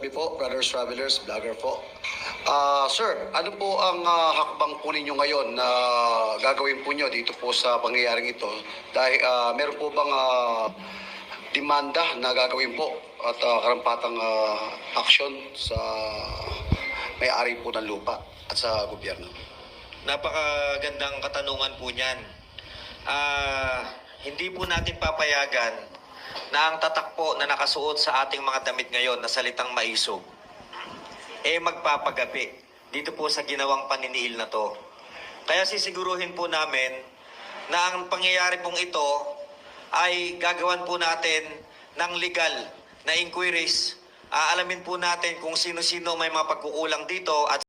gabi po, brothers, travelers, vlogger po. Sir, ano po ang hakbang po ninyo ngayon na gagawin po nyo dito po sa pangyayaring ito? Dahil meron po bang demanda na gagawin po at karampatang aksyon sa may-ari po ng lupa at sa gobyerno? Napakagandang katanungan po niyan. Hindi po natin papayagan na ang tatak po na nakasuot sa ating mga damit ngayon na salitang maisog, magpapagapi dito po sa ginawang paniniil na to. Kaya sisiguruhin po namin na ang pangyayari pong ito ay gagawan po natin ng legal na inquiries. Aalamin po natin kung sino-sino may mga pagkukulang dito at